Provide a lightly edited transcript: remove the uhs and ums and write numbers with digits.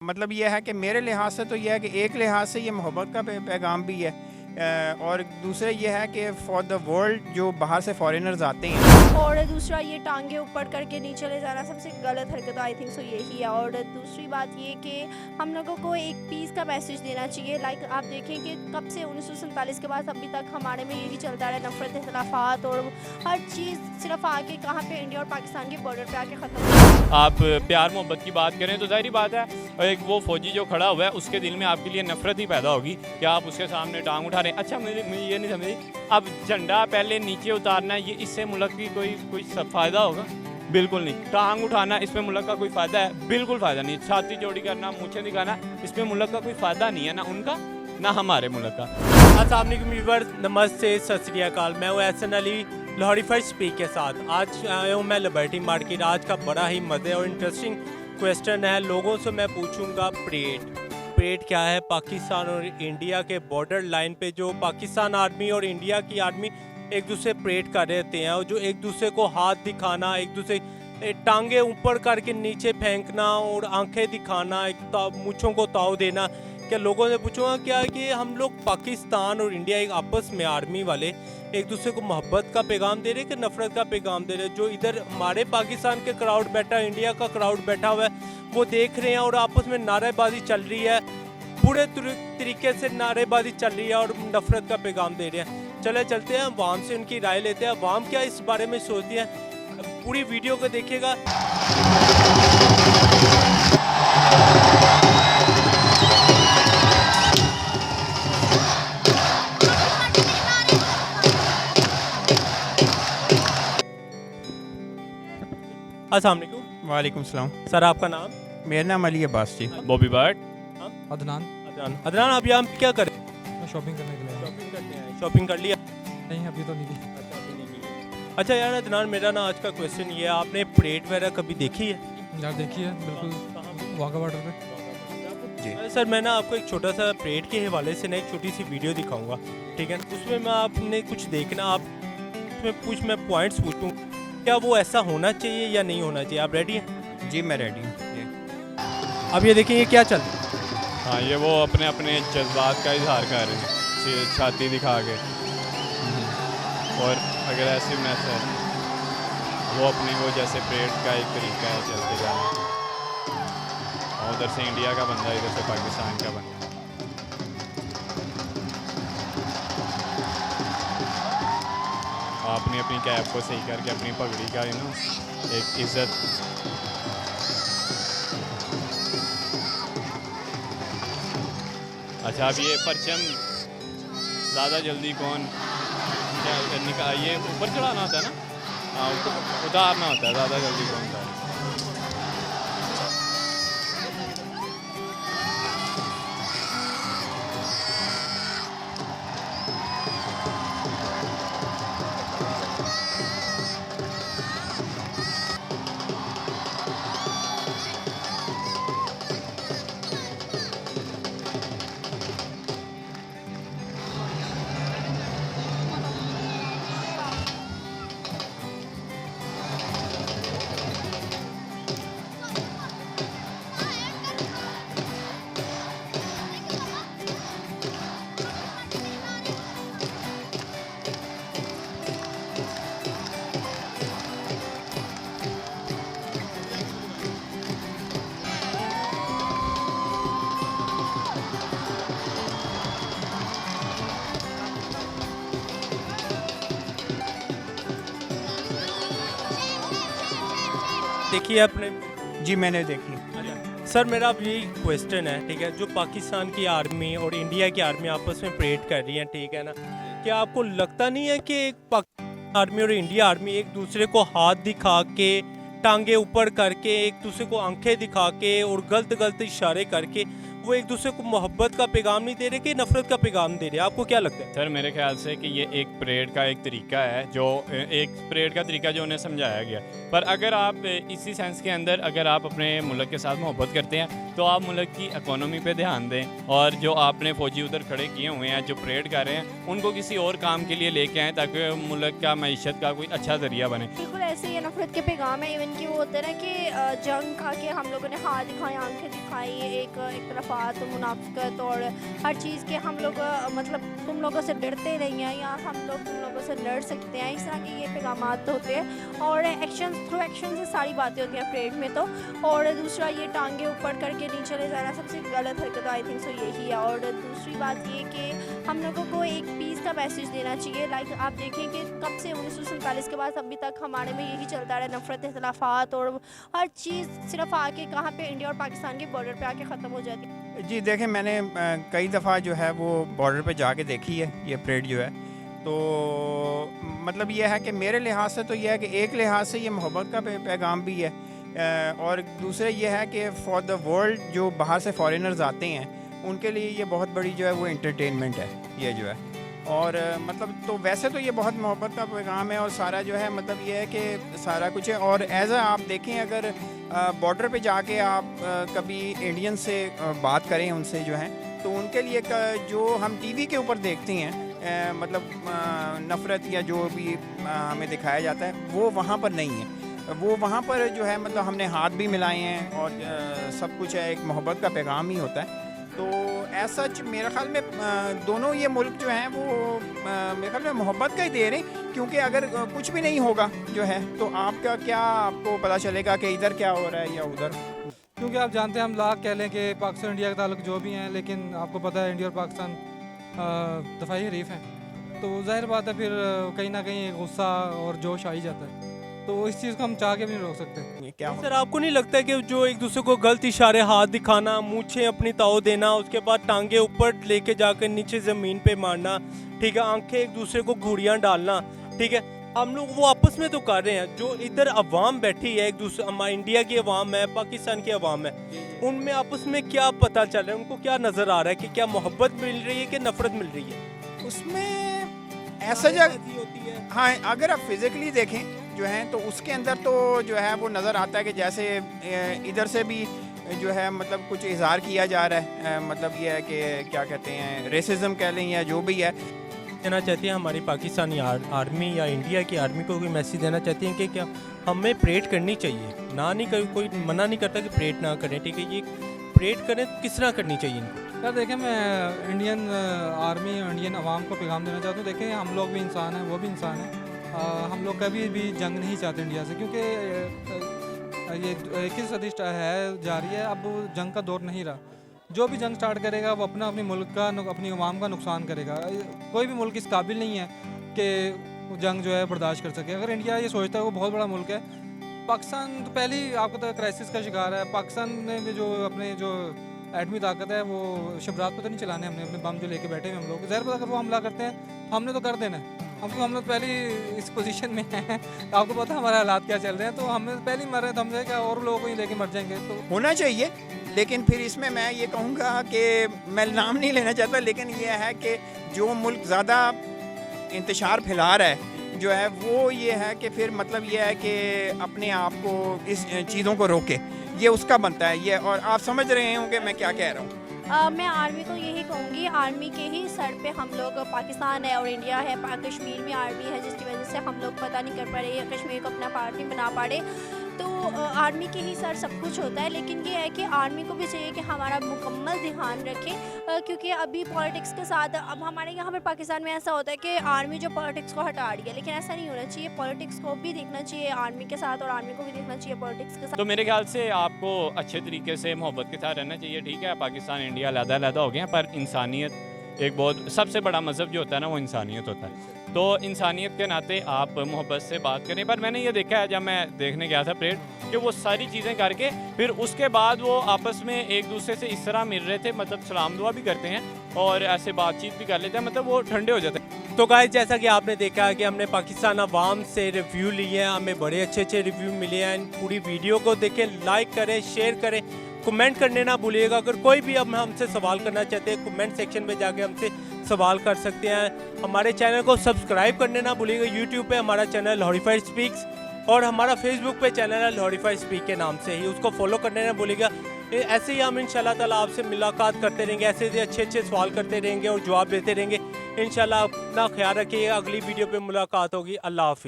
मतलब ये है कि मेरे लिहाज से तो ये है कि एक लिहाज से ये मोहब्बत का पैगाम भी है और दूसरे ये है कि फॉर द वर्ल्ड जो बाहर से फॉरेनर्स आते हैं। और दूसरा ये टांगे ऊपर करके नीचे ले जाना सबसे गलत हरकत आई थिंक सो यही है। और दूसरी बात ये कि हम लोगों को एक पीस का मैसेज देना चाहिए। लाइक आप देखें कि कब से 1947 के बाद अभी तक हमारे में यही चलता रहा, नफरत, इख्तलाफात और हर चीज़ सिर्फ आके कहाँ पे इंडिया और पाकिस्तान के बॉर्डर पे आके ख़त्म। आप प्यार मोहब्बत की बात करें तो जाहिर बात है, और एक वो फौजी जो खड़ा हुआ है उसके दिल में आपके लिए नफरत ही पैदा होगी कि आप उसके सामने टांग उठा रहे हैं। अच्छा मुझे ये नहीं समझी, अब झंडा पहले नीचे उतारना है, ये इससे मुल्क की कोई फ़ायदा होगा? बिल्कुल नहीं। टांग उठाना इसमें मुल्क का कोई फ़ायदा है? बिल्कुल फ़ायदा नहीं। छाती चौड़ी करना, मूछें दिखाना, इसमें मुल्क का कोई फ़ायदा नहीं है, ना उनका ना हमारे मुल्क का। अस्सलाम वालेकुम व्यूअर्स, नमस्ते, सत श्री अकाल। मैं हूँ एहसन अली लाहौरी फर्स्ट स्पीक के साथ। आज आया हूँ मैं लिबर्टी मार्केट। आज का बड़ा ही मज़े और इंटरेस्टिंग क्वेश्चन है। लोगों से मैं पूछूंगा परेड क्या है। पाकिस्तान और इंडिया के बॉर्डर लाइन पे जो पाकिस्तान आर्मी और इंडिया की आर्मी एक दूसरे परेड कर रहे होते हैं, और जो एक दूसरे को हाथ दिखाना, एक दूसरे टांगे ऊपर करके नीचे फेंकना और आंखें दिखाना, एक मूँछों को ताव देना। क्या लोगों से पूछूंगा क्या कि हम लोग पाकिस्तान और इंडिया एक आपस में आर्मी वाले एक दूसरे को मोहब्बत का पैगाम दे रहे हैं कि नफरत का पैगाम दे रहे हैं? जो इधर हमारे पाकिस्तान के क्राउड बैठा है, इंडिया का क्राउड बैठा हुआ है, वो देख रहे हैं और आपस में नारेबाजी चल रही है, पूरे तरीके से नारेबाजी चल रही है और नफरत का पैगाम दे रहे हैं। चले चलते हैं अवाम से, उनकी राय लेते हैं। अवाम क्या इस बारे में सोचती है, पूरी वीडियो को देखिएगा। अस्सलाम वालेकुम। वालेकुम सलाम। सर आपका नाम? मेरा नाम अली अब्बास जी। बॉबी बर्ड। अदनान। अदनान आप यहाँ क्या करें? मैं शॉपिंग करने के लिए आया हूँ। शॉपिंग करने आए? शॉपिंग कर लिया? नहीं अभी तो नहीं की। अच्छा यार अदनान, मेरा ना आज का क्वेश्चन ये है, आपने परेड वगैरह कभी देखी है? यार देखिए बिल्कुल वाघा बॉर्डर पे। जी सर, मैं ना आपको एक छोटा सा परेड के हवाले से ना एक छोटी सी वीडियो दिखाऊंगा, ठीक है? उसमें मैं आपने कुछ देखना, आप उसमें मैं पॉइंट्स पूछूँ, क्या वो ऐसा होना चाहिए या नहीं होना चाहिए? आप रेडी हैं? जी मैं रेडी हूँ। अब ये देखिए ये क्या चल रहा है। हाँ, ये वो अपने अपने जज्बात का इजहार कर रहे हैं छाती दिखा के, और अगर ऐसे मैसेज वो अपने वो जैसे परेड का एक तरीका है चलते जाना, और उधर से इंडिया का बंदा, इधर से पाकिस्तान का बंदा। आपने अपनी कैप को सही करके अपनी पगड़ी का एक इज्जत। अच्छा, अब ये परचम ज़्यादा जल्दी कौन क्या ये ऊपर चढ़ाना होता है ना? हाँ, उतारना होता है, ज़्यादा जल्दी कौन उतारे। देखिए आपने? जी मैंने देखी। सर मेरा अब यही क्वेश्चन है, ठीक है, जो पाकिस्तान की आर्मी और इंडिया की आर्मी आपस में परेड कर रही है, ठीक है ना, क्या आपको लगता नहीं है कि एक पाकिस्तान आर्मी और इंडिया आर्मी एक दूसरे को हाथ दिखा के, टांगे ऊपर करके, एक दूसरे को आंखें दिखा के और गलत गलत इशारे करके वो एक दूसरे को मोहब्बत का पैगाम नहीं दे रहे कि नफरत का पैगाम दे रहे? आपको क्या लगता है? सर मेरे ख्याल से कि ये एक परेड का एक तरीका है, जो एक परेड का तरीका जो उन्हें समझाया गया। पर अगर आप इसी सेंस के अंदर अगर आप अपने मुल्क के साथ मोहब्बत करते हैं तो आप मुल्क की इकोनॉमी पे ध्यान दें, और जो आपने फ़ौजी उधर खड़े किए हुए हैं जो परेड कर रहे हैं उनको किसी और काम के लिए लेके आएँ ताकि मुल्क का मईशत का कोई अच्छा ज़रिया बने। बिल्कुल ऐसे ही नफरत के पैगाम है। इवन कि वो होता है ना कि जंग खा के हम लोगों ने हाथ दिखाए, आंखें दिखाई, एक तरफात, मुनाफिकत और हर चीज़ के हम लोग मतलब तुम लोगों से डरते नहीं हैं या हम लोग तुम लोगों से लड़ सकते हैं, इस तरह के ये पैगाम होते हैं। और एक्शन थ्रू एक्शन से सारी बातें होती हैं परेड में तो। और दूसरा ये टांगे ऊपर करके नीचे ले जाना सबसे गलत हरकत आई थिंक सो यही है। और दूसरी बात ये कि हम लोगों को एक पीस का मैसेज देना चाहिए। लाइक आप देखें कि कब से 1947 के बाद अभी तक हमारे में यही चलता रहा, नफरत, इख्तिलाफात और हर चीज़ सिर्फ आके कहाँ पे इंडिया और पाकिस्तान के बॉर्डर पे आके ख़त्म हो जाती है। जी देखें, मैंने कई दफ़ा जो है वो बॉर्डर पे जाके देखी है ये परेड जो है, तो मतलब ये है कि मेरे लिहाज से तो ये है कि एक लिहाज से ये मोहब्बत का पैगाम भी है, और दूसरे ये है कि फॉर द वर्ल्ड जो बाहर से फॉरेनर्स आते हैं उनके लिए ये बहुत बड़ी जो है वो एंटरटेनमेंट है ये जो है। और मतलब तो वैसे तो ये बहुत मोहब्बत का पैगाम है और सारा जो है मतलब ये है कि सारा कुछ है। और एज आप देखें, अगर बॉर्डर पे जाके आप कभी इंडियन से बात करें उनसे जो है, तो उनके लिए जो हम टीवी के ऊपर देखते हैं मतलब नफ़रत या जो भी हमें दिखाया जाता है वो वहाँ पर नहीं है। वो वहाँ पर जो है मतलब हमने हाथ भी मिलाए हैं और सब कुछ है, एक मोहब्बत का पैगाम ही होता है। तो ऐसा मेरे ख्याल में दोनों ये मुल्क जो हैं वो मेरे ख्याल में मोहब्बत का ही दे रहे हैं, क्योंकि अगर कुछ भी नहीं होगा जो है तो आपका क्या आपको पता चलेगा कि इधर क्या हो रहा है या उधर। क्योंकि आप जानते हैं हम लाख कह लें कि पाकिस्तान इंडिया के ताल्लुक जो भी हैं, लेकिन आपको पता है इंडिया और पाकिस्तान दफ़ाई हरीफ हैं, तो जाहिर बात है फिर कहीं ना कहीं गुस्सा और जोश आ ही जाता है। तो इस चीज़ को हम चाह के भी नहीं रोक सकते। ये क्या सर आपको नहीं लगता कि जो एक दूसरे को गलत इशारे, हाथ दिखाना, मूछें अपनी ताव देना, उसके बाद टांगे ऊपर लेके जाकर नीचे ज़मीन पे मारना, ठीक है, आंखें एक दूसरे को घूरियाँ डालना, ठीक है, हम लोग वो आपस में तो कर रहे हैं। जो इधर अवाम बैठी है, एक दूसरे हमारे इंडिया की अवाम है, पाकिस्तान की अवाम है, उनमें आपस में क्या पता चल रहा है, उनको क्या नज़र आ रहा है कि क्या मोहब्बत मिल रही है कि नफरत मिल रही है? उसमें ऐसा जगह होती है। हाँ, अगर आप फिज़िकली देखें जो है तो उसके अंदर तो जो है वो नज़र आता है कि जैसे इधर से भी जो है मतलब कुछ इजहार किया जा रहा है, मतलब ये है कि क्या कहते हैं रेसिज्म कह लें या जो भी है। देना चाहती हैं हमारी पाकिस्तानी आर्मी या इंडिया की आर्मी को कोई मैसेज देना चाहती हैं कि क्या हमें परेड करनी चाहिए? ना नहीं कोई मना नहीं करता कि परेड ना करें, ठीक है, ये परेड करें तो किस तरह करनी चाहिए इनको? यार देखें, मैं इंडियन आर्मी और इंडियन अवाम को पैगाम देना चाहता हूँ। देखें, हम लोग भी इंसान हैं, वो भी इंसान हैं। हम लोग कभी भी जंग नहीं चाहते इंडिया से, क्योंकि ये 21 सदी है जा रही है, अब जंग का दौर नहीं रहा। जो भी जंग स्टार्ट करेगा वो अपने मुल्क का, अपनी अवाम का नुकसान करेगा। कोई भी मुल्क इस काबिल नहीं है कि जंग जो है बर्दाश्त कर सके। अगर इंडिया ये सोचता है वो बहुत बड़ा मुल्क है, पाकिस्तान तो पहले ही आपको तो क्राइसिस का शिकार है। पाकिस्तान ने भी जो अपने जो एटमी ताकत है वो शिबरात पर तो नहीं चलाने, हमने अपने बम जो लेके बैठे हैं हम लोग, ज़ाहिर बात अगर वो हमला करते हैं हमने तो कर देना है। हम लोग पहले इस पोजीशन में हैं, आपको पता है हमारे हालात क्या चल रहे हैं, तो हमें पहले ही मर रहे हैं तो हम क्या और लोगों को ही लेके मर जाएंगे। तो होना चाहिए, लेकिन फिर इसमें मैं ये कहूँगा कि मैं नाम नहीं लेना चाहता, लेकिन ये है कि जो मुल्क ज़्यादा इंतशार फैला रहा है जो है वो ये है कि फिर मतलब ये है कि अपने आप को इस चीज़ों को रोके, ये उसका बनता है ये। और आप समझ रहे होंगे मैं क्या कह रहा हूँ। मैं आर्मी को यही कहूँगी, आर्मी के ही सर पे हम लोग, पाकिस्तान है और इंडिया है, कश्मीर में आर्मी है जिसकी वजह से हम लोग पता नहीं कर पा रहे, कश्मीर को अपना पार्ट नहीं बना पा रहे, तो आर्मी के ही सर सब कुछ होता है। लेकिन ये है कि आर्मी को भी चाहिए कि हमारा मुकम्मल ध्यान रखें, क्योंकि अभी पॉलिटिक्स के साथ अब हमारे यहाँ पर पाकिस्तान में ऐसा होता है कि आर्मी जो पॉलिटिक्स को हटा रही है, लेकिन ऐसा नहीं होना चाहिए। पॉलिटिक्स को भी देखना चाहिए आर्मी के साथ और आर्मी को भी देखना चाहिए पॉलिटिक्स के साथ। तो मेरे ख्याल से आपको अच्छे तरीके से मोहब्बत के साथ रहना चाहिए। ठीक है, पाकिस्तान इंडिया अलग-अलग हो गए हैं, पर इंसानियत एक बहुत सबसे बड़ा मज़हब जो होता है ना वो इंसानियत होता है। तो इंसानियत के नाते आप मोहब्बत से बात करें। पर मैंने ये देखा है जब मैं देखने गया था परेड कि वो सारी चीज़ें करके फिर उसके बाद वो आपस में एक दूसरे से इस तरह मिल रहे थे, मतलब सलाम दुआ भी करते हैं और ऐसे बातचीत भी कर लेते हैं, मतलब वो ठंडे हो जाते हैं। तो गाइस, जैसा कि आपने देखा कि हमने पाकिस्तान अवाम से रिव्यू लिए हैं, हमें बड़े अच्छे अच्छे रिव्यू मिले हैं। पूरी वीडियो को देखें, लाइक करें, शेयर करें, कमेंट करने ना भूलिएगा। अगर कोई भी अब हमसे सवाल करना चाहते हैं कमेंट सेक्शन में जाके हमसे सवाल कर सकते हैं। हमारे चैनल को सब्सक्राइब करने ना भूलिएगा। यूट्यूब पे हमारा चैनल लाहौरीफाइड स्पीक्स और हमारा फेसबुक पे चैनल है लाहौरीफाइड स्पीक के नाम से ही, उसको फॉलो करने ना भूलिएगा। ऐसे ही हम इंशाल्लाह ताला आपसे मुलाकात करते रहेंगे, ऐसे ही अच्छे अच्छे सवाल करते रहेंगे और जवाब देते रहेंगे। इंशाल्लाह अपना ख्याल रखिएगा। अगली वीडियो पे मुलाकात होगी। अल्लाह हाफिज़।